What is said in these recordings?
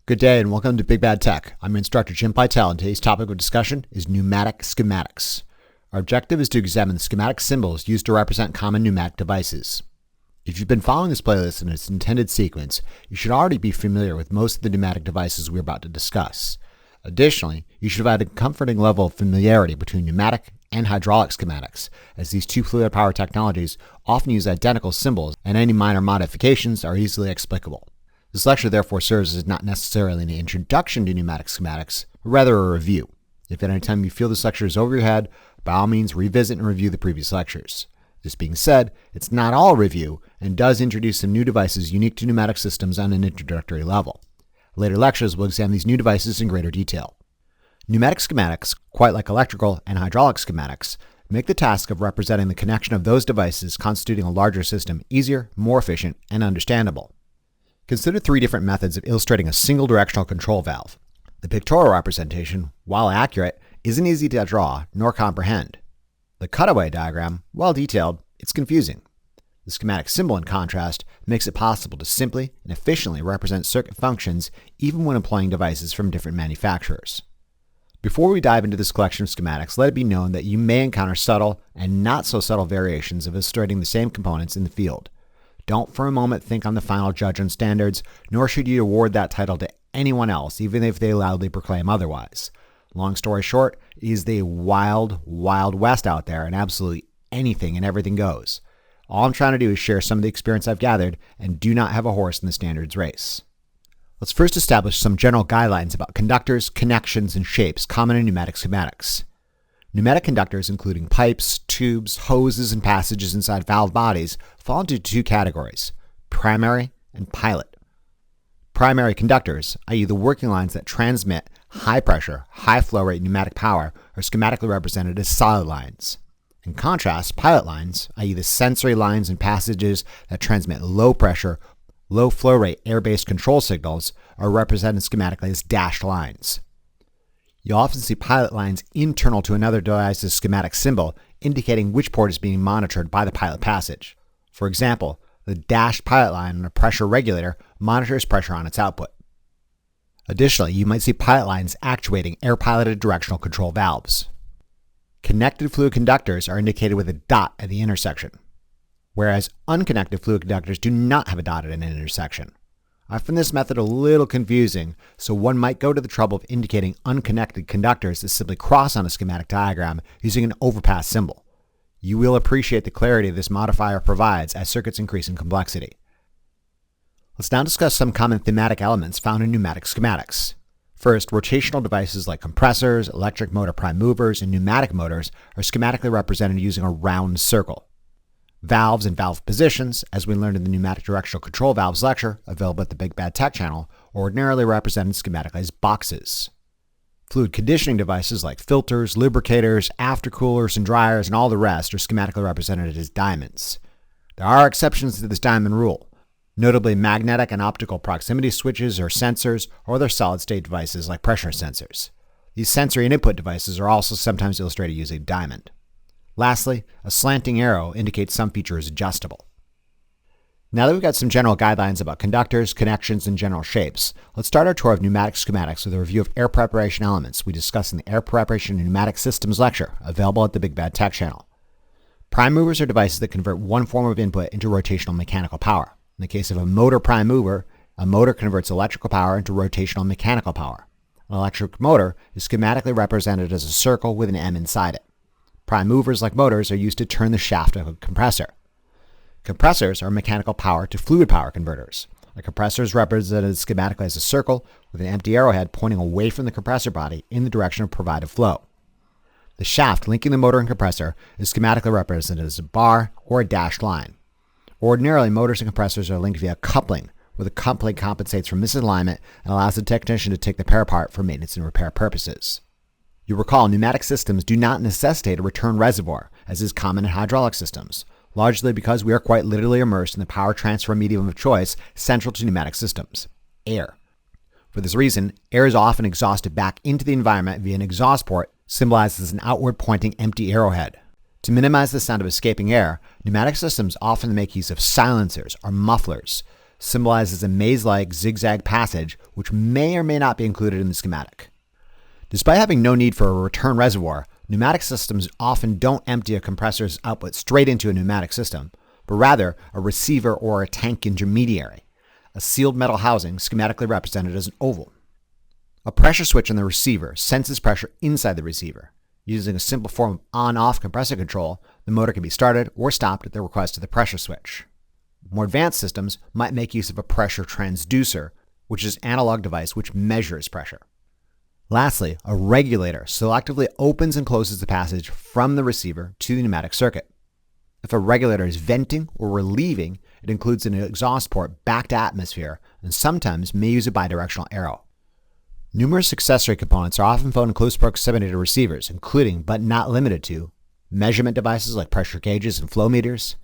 Good day and welcome to Big Bad Tech. I'm your instructor Jim Pytel, and today's topic of discussion is pneumatic schematics. Our objective is to examine the schematic symbols used to represent common pneumatic devices. If you've been following this playlist in its intended sequence, you should already be familiar with most of the pneumatic devices we're about to discuss. Additionally, you should have had a comforting level of familiarity between pneumatic and hydraulic schematics, as these two fluid power technologies often use identical symbols and any minor modifications are easily explicable. This lecture therefore serves as not necessarily an introduction to pneumatic schematics, but rather a review. If at any time you feel this lecture is over your head, by all means revisit and review the previous lectures. This being said, it's not all review and does introduce some new devices unique to pneumatic systems on an introductory level. Later lectures will examine these new devices in greater detail. Pneumatic schematics, quite like electrical and hydraulic schematics, make the task of representing the connection of those devices constituting a larger system easier, more efficient, and understandable. Consider three different methods of illustrating a single directional control valve. The pictorial representation, while accurate, isn't easy to draw nor comprehend. The cutaway diagram, while detailed, it's confusing. The schematic symbol, in contrast, makes it possible to simply and efficiently represent circuit functions even when employing devices from different manufacturers. Before we dive into this collection of schematics, let it be known that you may encounter subtle and not so subtle variations of illustrating the same components in the field. Don't for a moment think I'm the final judge on standards, nor should you award that title to anyone else, even if they loudly proclaim otherwise. Long story short, it is the wild, wild west out there, and absolutely anything and everything goes. All I'm trying to do is share some of the experience I've gathered and do not have a horse in the standards race. Let's first establish some general guidelines about conductors, connections, and shapes common in pneumatic schematics. Pneumatic conductors, including pipes, tubes, hoses, and passages inside valve bodies, fall into two categories: primary and pilot. Primary conductors, i.e. the working lines that transmit high pressure, high flow rate pneumatic power, are schematically represented as solid lines. In contrast, pilot lines, i.e. the sensory lines and passages that transmit low pressure, low flow rate air-based control signals, are represented schematically as dashed lines. You'll often see pilot lines internal to another device's schematic symbol, indicating which port is being monitored by the pilot passage. For example, the dashed pilot line on a pressure regulator monitors pressure on its output. Additionally, you might see pilot lines actuating air-piloted directional control valves. Connected fluid conductors are indicated with a dot at the intersection, whereas unconnected fluid conductors do not have a dot at an intersection. I find this method a little confusing, so one might go to the trouble of indicating unconnected conductors that simply cross on a schematic diagram using an overpass symbol. You will appreciate the clarity this modifier provides as circuits increase in complexity. Let's now discuss some common thematic elements found in pneumatic schematics. First, rotational devices like compressors, electric motor prime movers, and pneumatic motors are schematically represented using a round circle. Valves and valve positions, as we learned in the Pneumatic Directional Control Valves lecture, available at the Big Bad Tech channel, are ordinarily represented schematically as boxes. Fluid conditioning devices like filters, lubricators, aftercoolers, and dryers, and all the rest are schematically represented as diamonds. There are exceptions to this diamond rule, notably magnetic and optical proximity switches or sensors, or other solid-state devices like pressure sensors. These sensory and input devices are also sometimes illustrated using diamond. Lastly, a slanting arrow indicates some feature is adjustable. Now that we've got some general guidelines about conductors, connections, and general shapes, let's start our tour of pneumatic schematics with a review of air preparation elements we discussed in the Air Preparation in Pneumatic Systems lecture, available at the Big Bad Tech channel. Prime movers are devices that convert one form of input into rotational mechanical power. In the case of a motor prime mover, a motor converts electrical power into rotational mechanical power. An electric motor is schematically represented as a circle with an M inside it. Prime movers, like motors, are used to turn the shaft of a compressor. Compressors are mechanical power to fluid power converters. A compressor is represented schematically as a circle with an empty arrowhead pointing away from the compressor body in the direction of provided flow. The shaft linking the motor and compressor is schematically represented as a bar or a dashed line. Ordinarily, motors and compressors are linked via coupling, where the coupling compensates for misalignment and allows the technician to take the pair apart for maintenance and repair purposes. You'll recall pneumatic systems do not necessitate a return reservoir, as is common in hydraulic systems, largely because we are quite literally immersed in the power transfer medium of choice central to pneumatic systems: air. For this reason, air is often exhausted back into the environment via an exhaust port, symbolized as an outward-pointing empty arrowhead. To minimize the sound of escaping air, pneumatic systems often make use of silencers or mufflers. symbolizes a maze-like zigzag passage which may or may not be included in the schematic. Despite having no need for a return reservoir, pneumatic systems often don't empty a compressor's output straight into a pneumatic system, but rather a receiver or a tank intermediary, a sealed metal housing schematically represented as an oval. A pressure switch on the receiver senses pressure inside the receiver. Using a simple form of on-off compressor control, the motor can be started or stopped at the request of the pressure switch. More advanced systems might make use of a pressure transducer, which is an analog device which measures pressure. Lastly, a regulator selectively opens and closes the passage from the receiver to the pneumatic circuit. If a regulator is venting or relieving, it includes an exhaust port back to atmosphere and sometimes may use a bidirectional arrow. Numerous accessory components are often found in close proximity to receivers, including, but not limited to, measurement devices like pressure gauges and flow meters,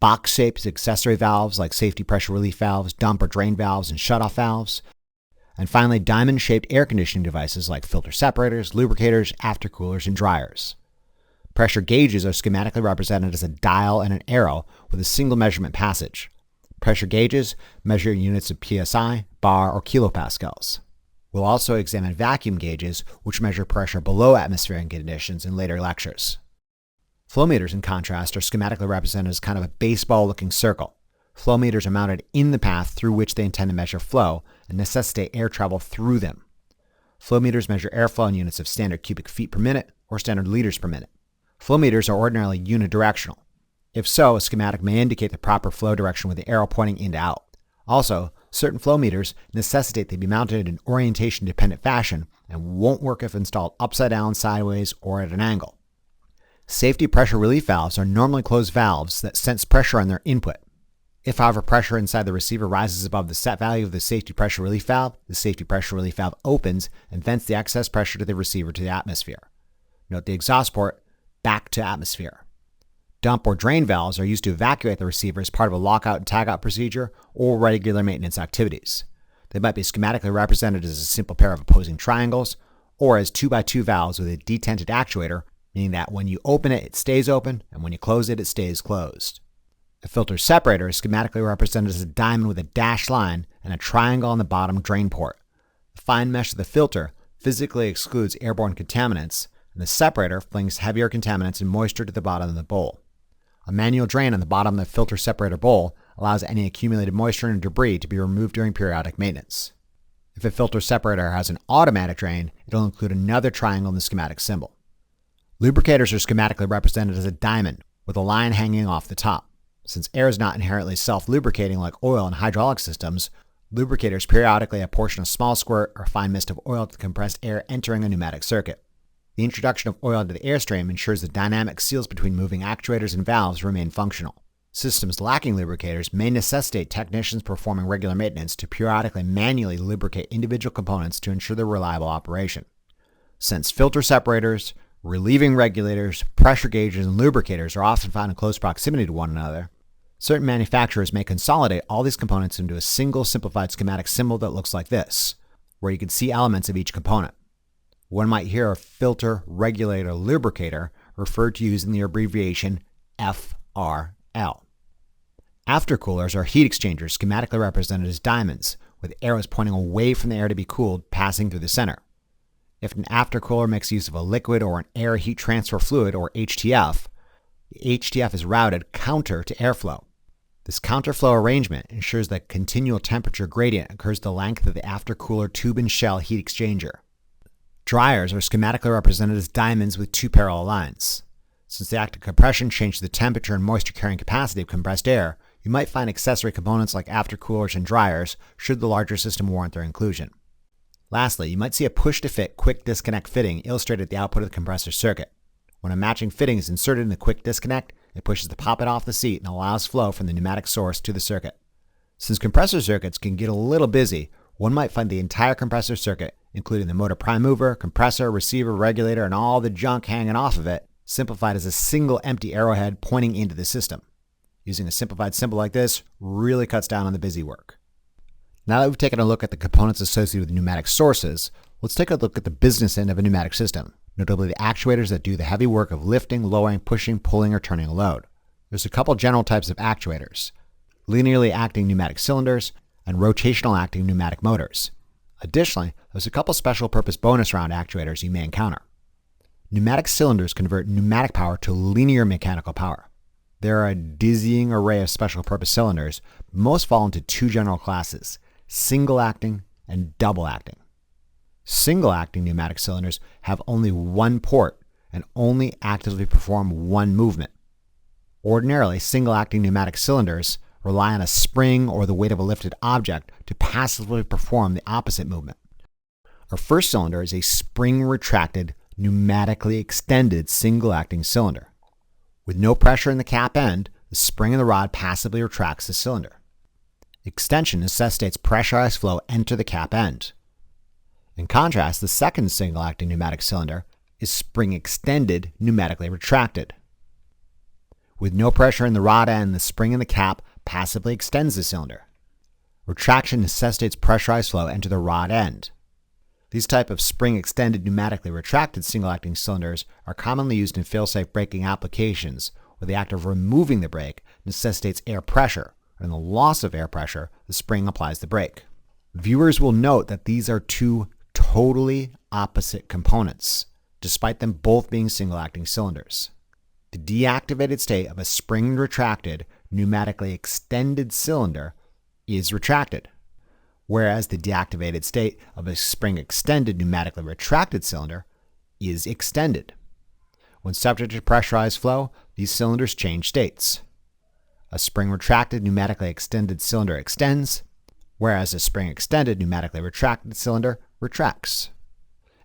box-shaped accessory valves like safety pressure relief valves, dump or drain valves, and shutoff valves, and finally diamond-shaped air conditioning devices like filter separators, lubricators, aftercoolers, and dryers. Pressure gauges are schematically represented as a dial and an arrow with a single measurement passage. Pressure gauges measure units of psi, bar, or kilopascals. We'll also examine vacuum gauges, which measure pressure below atmospheric conditions in later lectures. Flow meters, in contrast, are schematically represented as kind of a baseball-looking circle. Flow meters are mounted in the path through which they intend to measure flow and necessitate air travel through them. Flow meters measure airflow in units of standard cubic feet per minute or standard liters per minute. Flow meters are ordinarily unidirectional. If so, a schematic may indicate the proper flow direction with the arrow pointing in to out. Also, certain flow meters necessitate they be mounted in orientation-dependent fashion and won't work if installed upside down, sideways, or at an angle. Safety pressure relief valves are normally closed valves that sense pressure on their input. If, however, pressure inside the receiver rises above the set value of the safety pressure relief valve, the safety pressure relief valve opens and vents the excess pressure to the receiver to the atmosphere. Note the exhaust port back to atmosphere. Dump or drain valves are used to evacuate the receiver as part of a lockout and tagout procedure or regular maintenance activities. They might be schematically represented as a simple pair of opposing triangles or as 2x2 valves with a detented actuator, meaning that when you open it, it stays open, and when you close it, it stays closed. A filter separator is schematically represented as a diamond with a dashed line and a triangle on the bottom drain port. The fine mesh of the filter physically excludes airborne contaminants, and the separator flings heavier contaminants and moisture to the bottom of the bowl. A manual drain on the bottom of the filter separator bowl allows any accumulated moisture and debris to be removed during periodic maintenance. If a filter separator has an automatic drain, it'll include another triangle in the schematic symbol. Lubricators are schematically represented as a diamond with a line hanging off the top. Since air is not inherently self-lubricating like oil in hydraulic systems, lubricators periodically apportion a small squirt or fine mist of oil to the compressed air entering a pneumatic circuit. The introduction of oil into the airstream ensures the dynamic seals between moving actuators and valves remain functional. Systems lacking lubricators may necessitate technicians performing regular maintenance to periodically manually lubricate individual components to ensure their reliable operation. Since filter separators, relieving regulators, pressure gauges, and lubricators are often found in close proximity to one another, certain manufacturers may consolidate all these components into a single simplified schematic symbol that looks like this, where you can see elements of each component. One might hear a filter, regulator, lubricator referred to using the abbreviation FRL. Aftercoolers are heat exchangers schematically represented as diamonds, with arrows pointing away from the air to be cooled, passing through the center. If an aftercooler makes use of a liquid or an air heat transfer fluid, or HTF, the HTF is routed counter to airflow. This counterflow arrangement ensures that continual temperature gradient occurs the length of the aftercooler tube and shell heat exchanger. Dryers are schematically represented as diamonds with two parallel lines. Since the act of compression changes the temperature and moisture carrying capacity of compressed air, you might find accessory components like aftercoolers and dryers should the larger system warrant their inclusion. Lastly, you might see a push-to-fit quick disconnect fitting illustrated at the output of the compressor circuit. When a matching fitting is inserted in the quick disconnect, it pushes the poppet off the seat and allows flow from the pneumatic source to the circuit. Since compressor circuits can get a little busy, one might find the entire compressor circuit, including the motor prime mover, compressor, receiver, regulator, and all the junk hanging off of it, simplified as a single empty arrowhead pointing into the system. Using a simplified symbol like this really cuts down on the busy work. Now that we've taken a look at the components associated with pneumatic sources, let's take a look at the business end of a pneumatic system, notably the actuators that do the heavy work of lifting, lowering, pushing, pulling, or turning a load. There's a couple general types of actuators: linearly acting pneumatic cylinders and rotational acting pneumatic motors. Additionally, there's a couple special purpose bonus round actuators you may encounter. Pneumatic cylinders convert pneumatic power to linear mechanical power. There are a dizzying array of special purpose cylinders, but most fall into two general classes: single acting and double acting. Single acting pneumatic cylinders have only one port and only actively perform one movement. Ordinarily, single acting pneumatic cylinders rely on a spring or the weight of a lifted object to passively perform the opposite movement. Our first cylinder is a spring-retracted, pneumatically extended single-acting cylinder. With no pressure in the cap end, the spring in the rod passively retracts the cylinder. Extension necessitates pressurized flow enter the cap end. In contrast, the second single-acting pneumatic cylinder is spring-extended, pneumatically retracted. With no pressure in the rod end, the spring in the cap passively extends the cylinder. Retraction necessitates pressurized flow enter the rod end. These type of spring-extended pneumatically retracted single-acting cylinders are commonly used in fail-safe braking applications, where the act of removing the brake necessitates air pressure, and in the loss of air pressure, the spring applies the brake. Viewers will note that these are two totally opposite components, despite them both being single-acting cylinders. The deactivated state of a spring-retracted, pneumatically extended cylinder is retracted, whereas the deactivated state of a spring-extended, pneumatically retracted cylinder is extended. When subject to pressurized flow, these cylinders change states. A spring-retracted, pneumatically extended cylinder extends, whereas a spring-extended, pneumatically retracted cylinder retracts.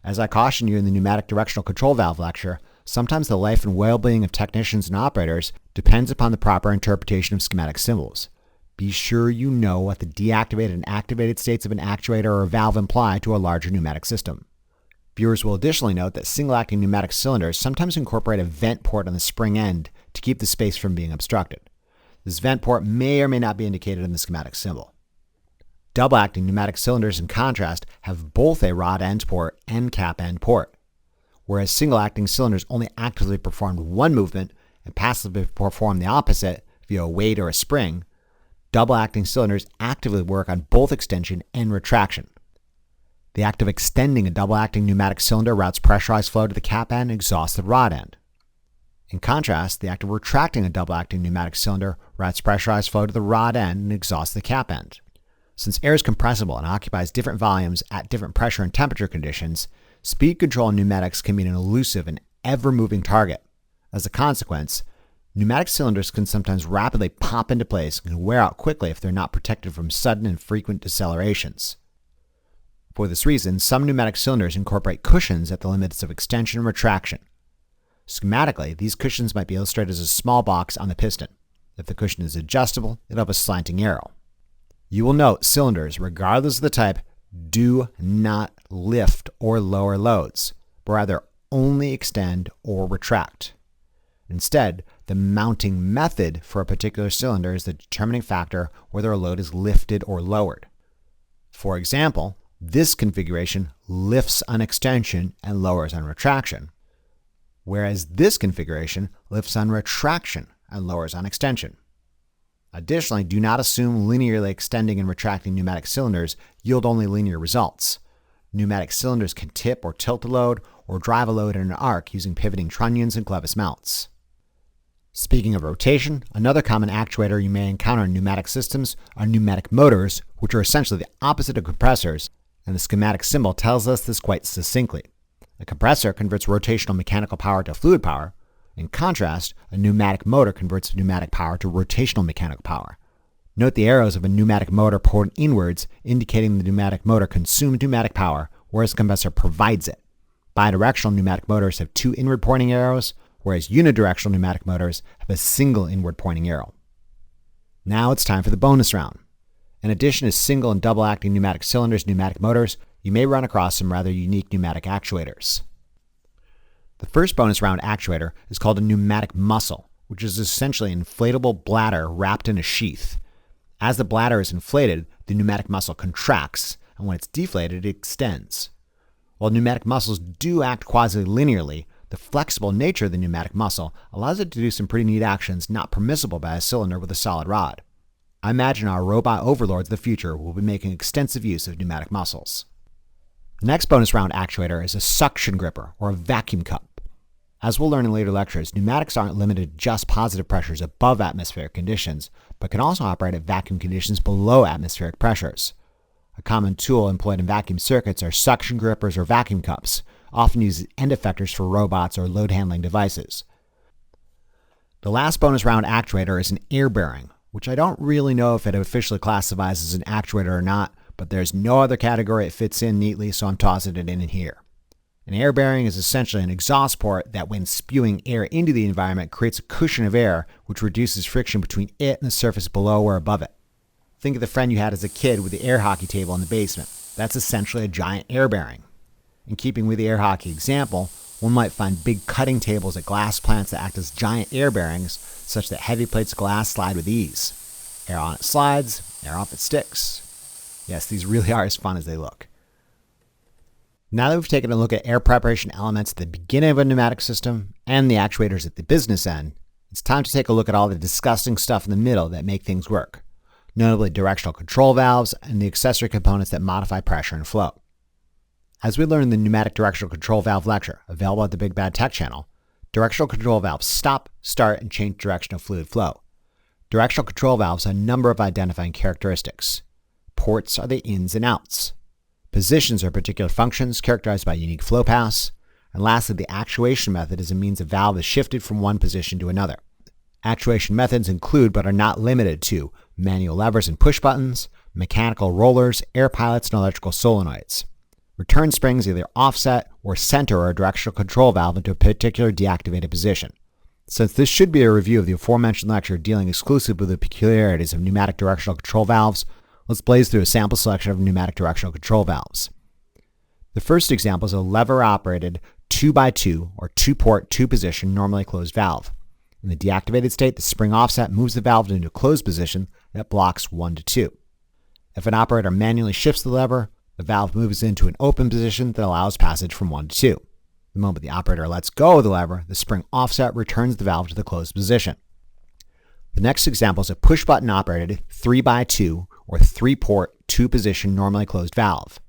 As I cautioned you in the pneumatic directional control valve lecture, sometimes the life and well-being of technicians and operators depends upon the proper interpretation of schematic symbols. Be sure you know what the deactivated and activated states of an actuator or a valve imply to a larger pneumatic system. Viewers will additionally note that single-acting pneumatic cylinders sometimes incorporate a vent port on the spring end to keep the space from being obstructed. This vent port may or may not be indicated in the schematic symbol. Double-acting pneumatic cylinders, in contrast, have both a rod end port and cap end port. Whereas single-acting cylinders only actively perform one movement and passively perform the opposite via a weight or a spring, double-acting cylinders actively work on both extension and retraction. The act of extending a double-acting pneumatic cylinder routes pressurized flow to the cap end and exhausts the rod end. In contrast, the act of retracting a double-acting pneumatic cylinder routes pressurized flow to the rod end and exhausts the cap end. Since air is compressible and occupies different volumes at different pressure and temperature conditions, speed control in pneumatics can be an elusive and ever-moving target. As a consequence, pneumatic cylinders can sometimes rapidly pop into place and can wear out quickly if they're not protected from sudden and frequent decelerations. For this reason, some pneumatic cylinders incorporate cushions at the limits of extension and retraction. Schematically, these cushions might be illustrated as a small box on the piston. If the cushion is adjustable, it'll have a slanting arrow. You will note cylinders, regardless of the type, do not lift or lower loads, but rather only extend or retract. Instead, the mounting method for a particular cylinder is the determining factor whether a load is lifted or lowered. For example, this configuration lifts on extension and lowers on retraction, whereas this configuration lifts on retraction and lowers on extension. Additionally, do not assume linearly extending and retracting pneumatic cylinders yield only linear results. Pneumatic cylinders can tip or tilt a load or drive a load in an arc using pivoting trunnions and clevis mounts. Speaking of rotation, another common actuator you may encounter in pneumatic systems are pneumatic motors, which are essentially the opposite of compressors, and the schematic symbol tells us this quite succinctly. A compressor converts rotational mechanical power to fluid power. In contrast, a pneumatic motor converts pneumatic power to rotational mechanical power. Note the arrows of a pneumatic motor pointing inwards, indicating the pneumatic motor consumes pneumatic power, whereas the compressor provides it. Bidirectional pneumatic motors have two inward pointing arrows, whereas unidirectional pneumatic motors have a single inward pointing arrow. Now it's time for the bonus round. In addition to single and double acting pneumatic cylinders and pneumatic motors, you may run across some rather unique pneumatic actuators. The first bonus round actuator is called a pneumatic muscle, which is essentially an inflatable bladder wrapped in a sheath. As the bladder is inflated, the pneumatic muscle contracts, and when it's deflated, it extends. While pneumatic muscles do act quasi-linearly, the flexible nature of the pneumatic muscle allows it to do some pretty neat actions not permissible by a cylinder with a solid rod. I imagine our robot overlords of the future will be making extensive use of pneumatic muscles. The next bonus round actuator is a suction gripper, or a vacuum cup. As we'll learn in later lectures, pneumatics aren't limited to just positive pressures above atmospheric conditions, but can also operate at vacuum conditions below atmospheric pressures. A common tool employed in vacuum circuits are suction grippers or vacuum cups, often used as end effectors for robots or load handling devices. The last bonus round actuator is an air bearing, which I don't really know if it officially classifies as an actuator or not, but there's no other category it fits in neatly, so I'm tossing it in here. An air bearing is essentially an exhaust port that, when spewing air into the environment, creates a cushion of air which reduces friction between it and the surface below or above it. Think of the friend you had as a kid with the air hockey table in the basement. That's essentially a giant air bearing. In keeping with the air hockey example, one might find big cutting tables at glass plants that act as giant air bearings, such that heavy plates of glass slide with ease. Air on it slides, air off it sticks. Yes, these really are as fun as they look. Now that we've taken a look at air preparation elements at the beginning of a pneumatic system and the actuators at the business end, it's time to take a look at all the disgusting stuff in the middle that make things work, notably directional control valves and the accessory components that modify pressure and flow. As we learned in the pneumatic directional control valve lecture, available at the Big Bad Tech channel, directional control valves stop, start, and change direction of fluid flow. Directional control valves have a number of identifying characteristics. Ports are the ins and outs. Positions are particular functions characterized by unique flow paths. And lastly, the actuation method is a means a valve is shifted from one position to another. Actuation methods include, but are not limited to, manual levers and push buttons, mechanical rollers, air pilots, and electrical solenoids. Return springs either offset or center a directional control valve into a particular deactivated position. Since this should be a review of the aforementioned lecture dealing exclusively with the peculiarities of pneumatic directional control valves, let's blaze through a sample selection of pneumatic directional control valves. The first example is a lever-operated 2x2 or 2-port 2-position normally closed valve. In the deactivated state, the spring offset moves the valve into a closed position that blocks 1 to 2. If an operator manually shifts the lever, the valve moves into an open position that allows passage from 1 to 2. The moment the operator lets go of the lever, the spring offset returns the valve to the closed position. The next example is a push-button operated 3x2 or 3-port 2-position normally closed valve.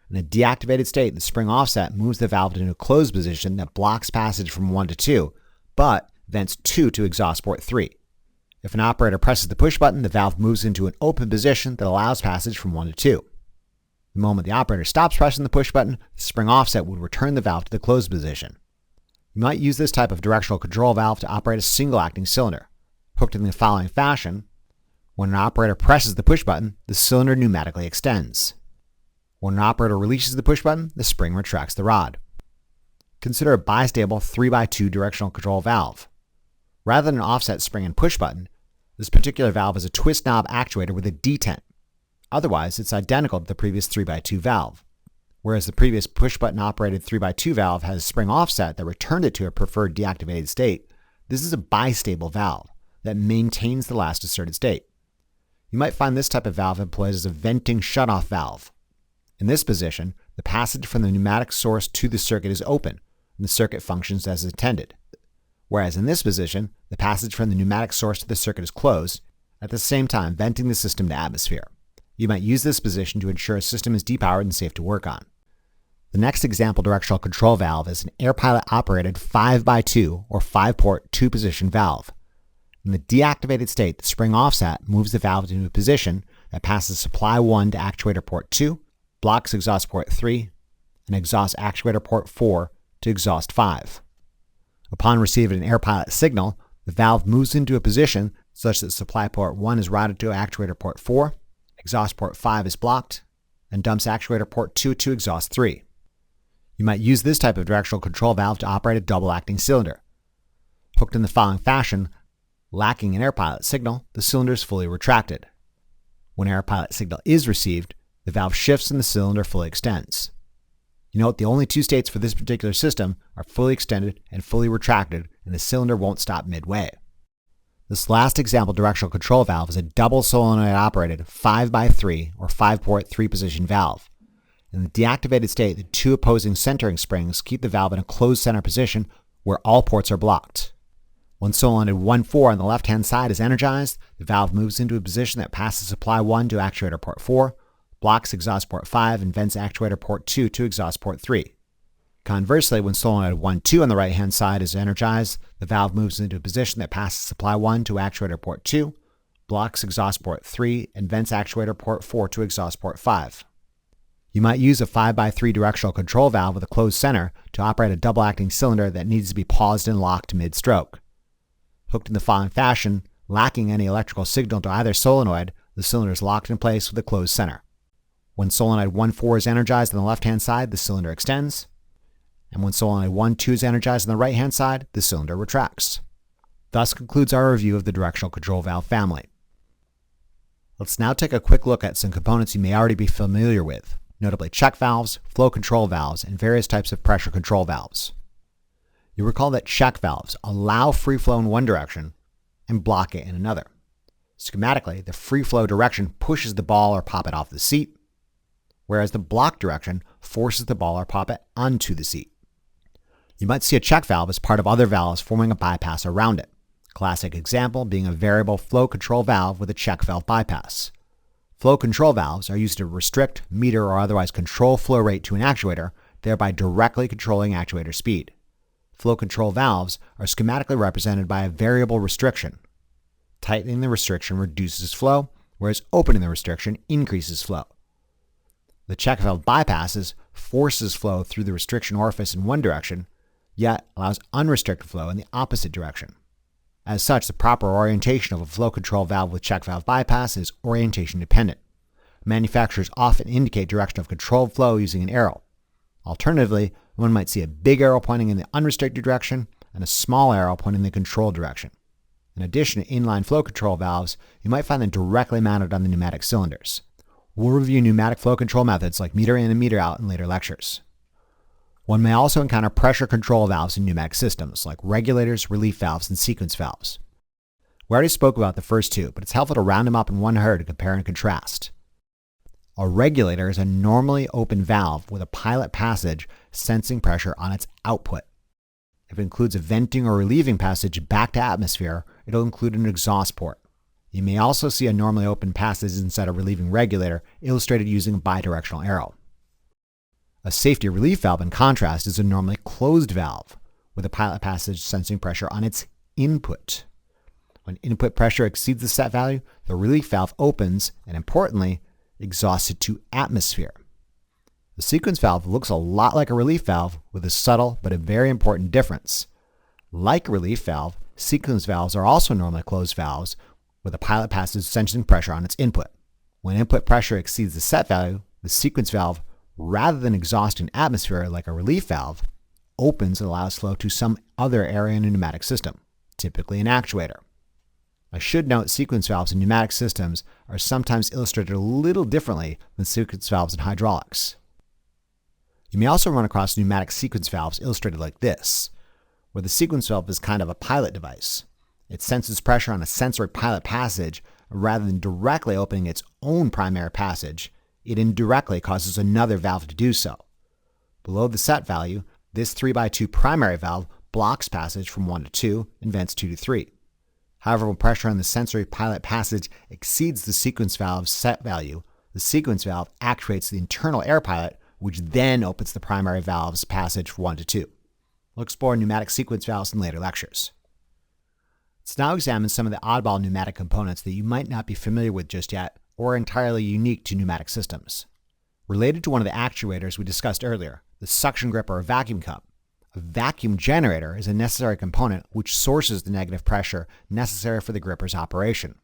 In a deactivated state, the spring offset moves the valve into a closed position that blocks passage from 1 to 2, but vents 2 to exhaust port 3. If an operator presses the push button, the valve moves into an open position that allows passage from 1 to 2. The moment the operator stops pressing the push button, the spring offset would return the valve to the closed position. You might use this type of directional control valve to operate a single-acting cylinder. Hooked in the following fashion: when an operator presses the push button, the cylinder pneumatically extends. When an operator releases the push button, the spring retracts the rod. Consider a bistable 3x2 directional control valve. Rather than an offset spring and push button, this particular valve is a twist knob actuator with a detent. Otherwise, it's identical to the previous 3x2 valve. Whereas the previous push button operated 3x2 valve has a spring offset that returned it to a preferred deactivated state, this is a bistable valve that maintains the last asserted state. You might find this type of valve employed as a venting shutoff valve. In this position, the passage from the pneumatic source to the circuit is open, and the circuit functions as intended. Whereas in this position, the passage from the pneumatic source to the circuit is closed, at the same time venting the system to atmosphere. You might use this position to ensure a system is depowered and safe to work on. The next example directional control valve is an air pilot operated 5x2 or 5-port 2-position valve. In the deactivated state, the spring offset moves the valve into a position that passes supply 1 to actuator port 2, blocks exhaust port 3, and exhaust actuator port 4 to exhaust 5. Upon receiving an air pilot signal, the valve moves into a position such that supply port 1 is routed to actuator port 4, exhaust port 5 is blocked, and dumps actuator port 2 to exhaust 3. You might use this type of directional control valve to operate a double-acting cylinder. Hooked in the following fashion, lacking an air pilot signal, the cylinder is fully retracted. When air pilot signal is received, the valve shifts and the cylinder fully extends. You note the only two states for this particular system are fully extended and fully retracted, and the cylinder won't stop midway. This last example directional control valve is a double solenoid operated 5x3 or 5-port 3-position valve. In the deactivated state, the two opposing centering springs keep the valve in a closed center position where all ports are blocked. When solenoid 1-4 on the left-hand side is energized, the valve moves into a position that passes supply 1 to actuator port 4, blocks exhaust port 5, and vents actuator port 2 to exhaust port 3. Conversely, when solenoid 1-2 on the right-hand side is energized, the valve moves into a position that passes supply 1 to actuator port 2, blocks exhaust port 3, and vents actuator port 4 to exhaust port 5. You might use a 5x3 directional control valve with a closed center to operate a double-acting cylinder that needs to be paused and locked mid-stroke. Hooked in the following fashion, lacking any electrical signal to either solenoid, the cylinder is locked in place with a closed center. When solenoid 1-4 is energized on the left-hand side, the cylinder extends. And when solenoid 1-2 is energized on the right-hand side, the cylinder retracts. Thus concludes our review of the directional control valve family. Let's now take a quick look at some components you may already be familiar with, notably check valves, flow control valves, and various types of pressure control valves. You'll recall that check valves allow free flow in one direction and block it in another. Schematically, the free flow direction pushes the ball or poppet off the seat, whereas the block direction forces the ball or poppet onto the seat. You might see a check valve as part of other valves forming a bypass around it. Classic example being a variable flow control valve with a check valve bypass. Flow control valves are used to restrict, meter, or otherwise control flow rate to an actuator, thereby directly controlling actuator speed. Flow control valves are schematically represented by a variable restriction. Tightening the restriction reduces flow, whereas opening the restriction increases flow. The check valve bypasses forces flow through the restriction orifice in one direction, yet allows unrestricted flow in the opposite direction. As such, the proper orientation of a flow control valve with check valve bypass is orientation dependent. Manufacturers often indicate direction of controlled flow using an arrow. Alternatively, one might see a big arrow pointing in the unrestricted direction and a small arrow pointing in the controlled direction. In addition to inline flow control valves, you might find them directly mounted on the pneumatic cylinders. We'll review pneumatic flow control methods like meter in and meter out in later lectures. One may also encounter pressure control valves in pneumatic systems like regulators, relief valves, and sequence valves. We already spoke about the first two, but it's helpful to round them up in one heard to compare and contrast. A regulator is a normally open valve with a pilot passage sensing pressure on its output. If it includes a venting or relieving passage back to atmosphere, it'll include an exhaust port. You may also see a normally open passage inside a relieving regulator illustrated using a bidirectional arrow. A safety relief valve, in contrast, is a normally closed valve with a pilot passage sensing pressure on its input. When input pressure exceeds the set value, the relief valve opens and, importantly, exhausts it to atmosphere. The sequence valve looks a lot like a relief valve with a subtle but a very important difference. Like a relief valve, sequence valves are also normally closed valves with a pilot passage sensing pressure on its input. When input pressure exceeds the set value, the sequence valve, rather than exhausting atmosphere like a relief valve, opens and allows flow to some other area in a pneumatic system, typically an actuator. I should note sequence valves in pneumatic systems are sometimes illustrated a little differently than sequence valves in hydraulics. You may also run across pneumatic sequence valves illustrated like this, where the sequence valve is kind of a pilot device. It senses pressure on a sensory pilot passage, rather than directly opening its own primary passage. It indirectly causes another valve to do so. Below the set value, this 3x2 primary valve blocks passage from 1 to 2 and vents 2 to 3. However, when pressure on the sensory pilot passage exceeds the sequence valve's set value, the sequence valve actuates the internal air pilot, which then opens the primary valve's passage from 1 to 2. We'll explore pneumatic sequence valves in later lectures. Let's now examine some of the oddball pneumatic components that you might not be familiar with just yet or are entirely unique to pneumatic systems. Related to one of the actuators we discussed earlier, the suction grip or vacuum cup, a vacuum generator is a necessary component which sources the negative pressure necessary for the gripper's operation.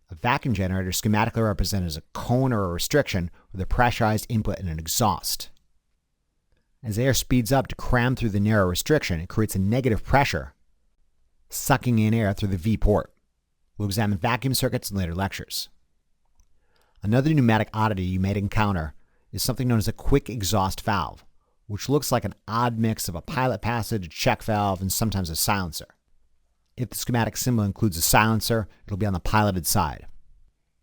A vacuum generator is schematically represented as a cone or a restriction with a pressurized input and an exhaust. As air speeds up to cram through the narrow restriction, it creates a negative pressure, sucking in air through the V port. We'll examine vacuum circuits in later lectures. Another pneumatic oddity you may encounter is something known as a quick exhaust valve, which looks like an odd mix of a pilot passage, a check valve, and sometimes a silencer. If the schematic symbol includes a silencer, it'll be on the piloted side.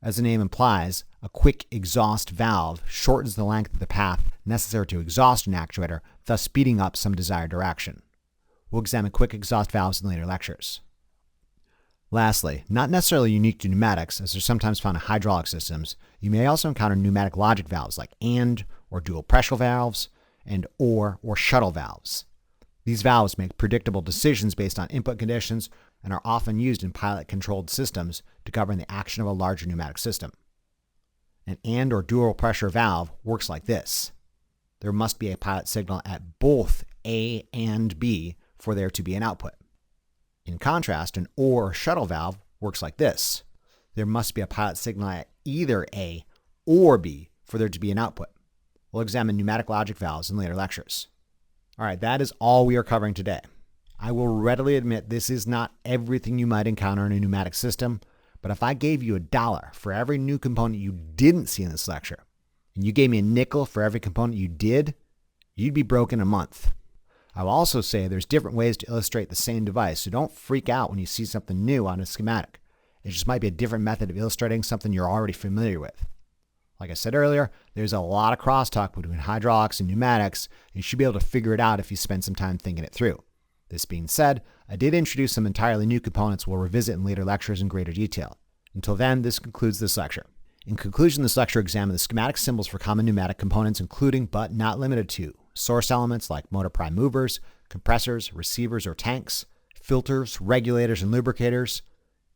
As the name implies, a quick exhaust valve shortens the length of the path necessary to exhaust an actuator, thus speeding up some desired direction. We'll examine quick exhaust valves in later lectures. Lastly, not necessarily unique to pneumatics, as they're sometimes found in hydraulic systems, you may also encounter pneumatic logic valves like AND or dual pressure valves and or shuttle valves. These valves make predictable decisions based on input conditions and are often used in pilot-controlled systems to govern the action of a larger pneumatic system. An AND or dual pressure valve works like this. There must be a pilot signal at both A and B for there to be an output. In contrast, an OR shuttle valve works like this. There must be a pilot signal at either A or B for there to be an output. We'll examine pneumatic logic valves in later lectures. All right, that is all we are covering today. I will readily admit this is not everything you might encounter in a pneumatic system, but if I gave you $1 for every new component you didn't see in this lecture, and you gave me a nickel for every component you did, you'd be broke in a month. I will also say there's different ways to illustrate the same device, so don't freak out when you see something new on a schematic. It just might be a different method of illustrating something you're already familiar with. Like I said earlier, there's a lot of crosstalk between hydraulics and pneumatics, and you should be able to figure it out if you spend some time thinking it through. This being said, I did introduce some entirely new components we'll revisit in later lectures in greater detail. Until then, this concludes this lecture. In conclusion, this lecture examined the schematic symbols for common pneumatic components, including, but not limited to, source elements like motor prime movers, compressors, receivers or tanks, filters, regulators and lubricators,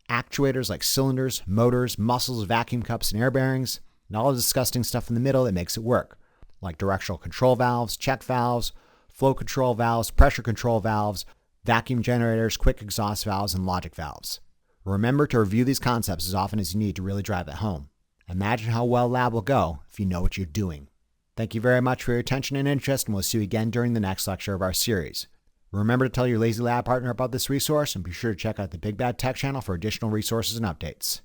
actuators like cylinders, motors, muscles, vacuum cups, and air bearings, and all the disgusting stuff in the middle that makes it work, like directional control valves, check valves, flow control valves, pressure control valves, vacuum generators, quick exhaust valves, and logic valves. Remember to review these concepts as often as you need to really drive it home. Imagine how well lab will go if you know what you're doing. Thank you very much for your attention and interest, and we'll see you again during the next lecture of our series. Remember to tell your Lazy Lab partner about this resource, and be sure to check out the Big Bad Tech channel for additional resources and updates.